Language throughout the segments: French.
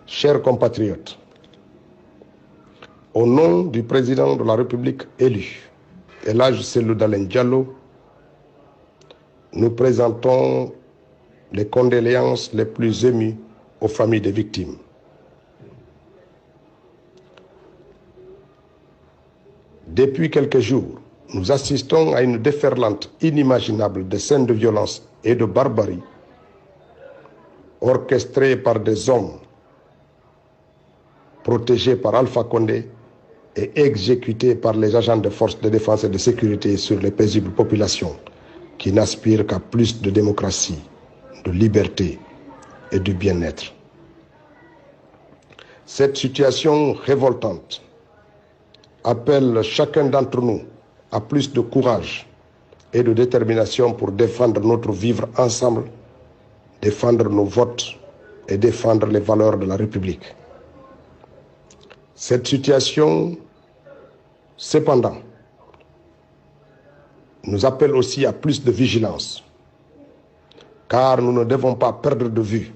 Chers compatriotes, au nom du président de la République élu, El Hadji Cellou Dalein Diallo, nous présentons les condoléances les plus émues aux familles des victimes. Depuis quelques jours, nous assistons à une déferlante inimaginable de scènes de violence et de barbarie orchestrées par des hommes protégés par Alpha Condé et exécutés par les agents de forces de défense et de sécurité sur les paisibles populations qui n'aspirent qu'à plus de démocratie, de liberté et de bien-être. Cette situation révoltante appelle chacun d'entre nous à plus de courage et de détermination pour défendre notre vivre ensemble, défendre nos votes et défendre les valeurs de la République. Cette situation, cependant, nous appelle aussi à plus de vigilance, car nous ne devons pas perdre de vue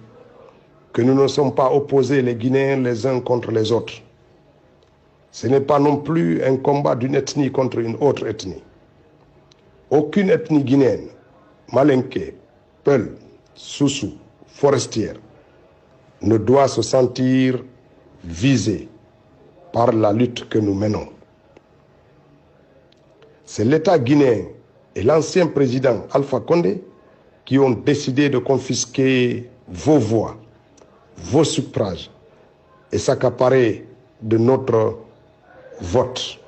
que nous ne sommes pas opposés les Guinéens les uns contre les autres. Ce n'est pas non plus un combat d'une ethnie contre une autre ethnie. Aucune ethnie guinéenne, Malinké, Peul, Soussou, Forestière, ne doit se sentir visée par la lutte que nous menons. C'est l'État guinéen et l'ancien président Alpha Condé qui ont décidé de confisquer vos voix, vos suffrages et s'accaparer de notre vote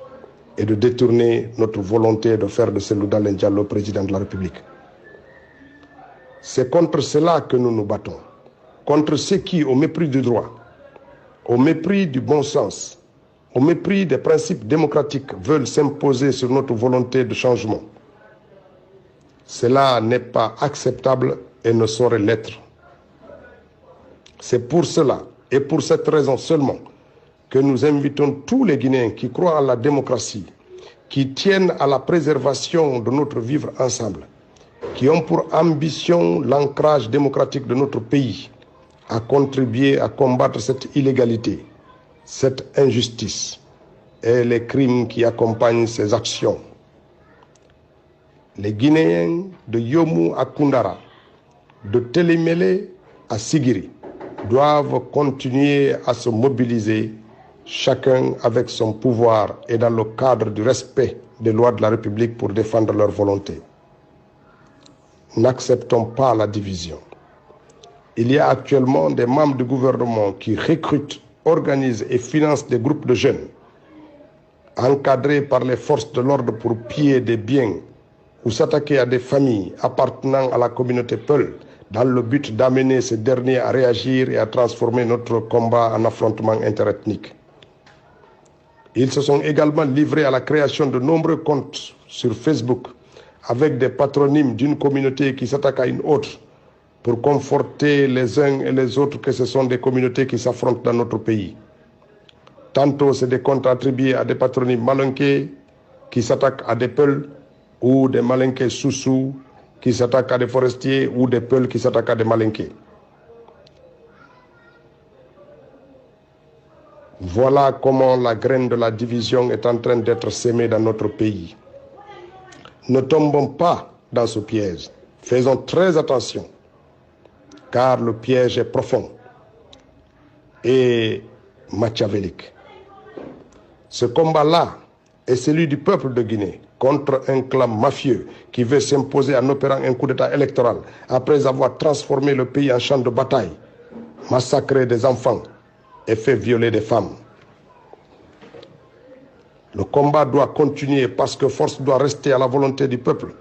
et de détourner notre volonté de faire de Cellou Dalein Diallo président de la République. C'est contre cela que nous nous battons, contre ceux qui, au mépris du droit, au mépris du bon sens, au mépris des principes démocratiques, veulent s'imposer sur notre volonté de changement. Cela n'est pas acceptable et ne saurait l'être. C'est pour cela et pour cette raison seulement que nous invitons tous les Guinéens qui croient en la démocratie, qui tiennent à la préservation de notre vivre ensemble, qui ont pour ambition l'ancrage démocratique de notre pays, à contribuer à combattre cette illégalité, cette injustice et les crimes qui accompagnent ces actions. Les Guinéens de Yomu à Koundara, de Télémélé à Sigiri, doivent continuer à se mobiliser, chacun avec son pouvoir et dans le cadre du respect des lois de la République pour défendre leur volonté. N'acceptons pas la division. Il y a actuellement des membres du gouvernement qui recrutent, organisent et financent des groupes de jeunes encadrés par les forces de l'ordre pour piller des biens ou s'attaquer à des familles appartenant à la communauté Peul dans le but d'amener ces derniers à réagir et à transformer notre combat en affrontement interethnique. Ils se sont également livrés à la création de nombreux comptes sur Facebook avec des patronymes d'une communauté qui s'attaque à une autre pour conforter les uns et les autres que ce sont des communautés qui s'affrontent dans notre pays. Tantôt, c'est des comptes attribués à des patronymes malinqués qui s'attaquent à des Peuls ou des malinqués Soussou qui s'attaquent à des forestiers ou des Peuls qui s'attaquent à des malinqués. Voilà comment la graine de la division est en train d'être sémée dans notre pays. Ne tombons pas dans ce piège. Faisons très attention, car le piège est profond et machiavélique. Ce combat-là est celui du peuple de Guinée contre un clan mafieux qui veut s'imposer en opérant un coup d'État électoral après avoir transformé le pays en champ de bataille, massacré des enfants et fait violer des femmes. Le combat doit continuer parce que force doit rester à la volonté du peuple.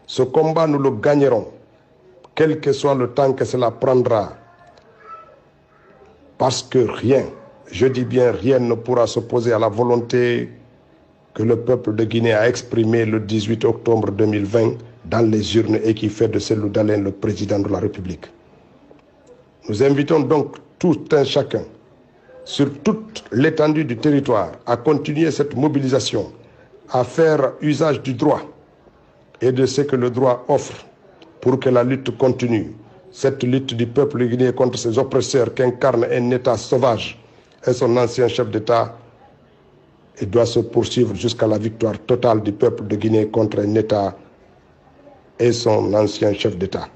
Ce combat, nous le gagnerons, quel que soit le temps que cela prendra. Parce que rien, je dis bien rien, ne pourra s'opposer à la volonté que le peuple de Guinée a exprimée le 18 octobre 2020 dans les urnes et qui fait de Cellou Dalein le président de la République. Nous invitons donc tout un chacun, sur toute l'étendue du territoire, à continuer cette mobilisation, à faire usage du droit et de ce que le droit offre pour que la lutte continue, Cette lutte du peuple guinéen contre ses oppresseurs qu'incarne un État sauvage et son ancien chef d'État et doit se poursuivre jusqu'à la victoire totale du peuple de Guinée contre un État et son ancien chef d'État,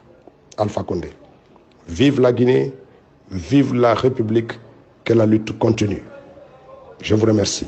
Alpha Condé. Vive la Guinée, vive la République, que la lutte continue. Je vous remercie.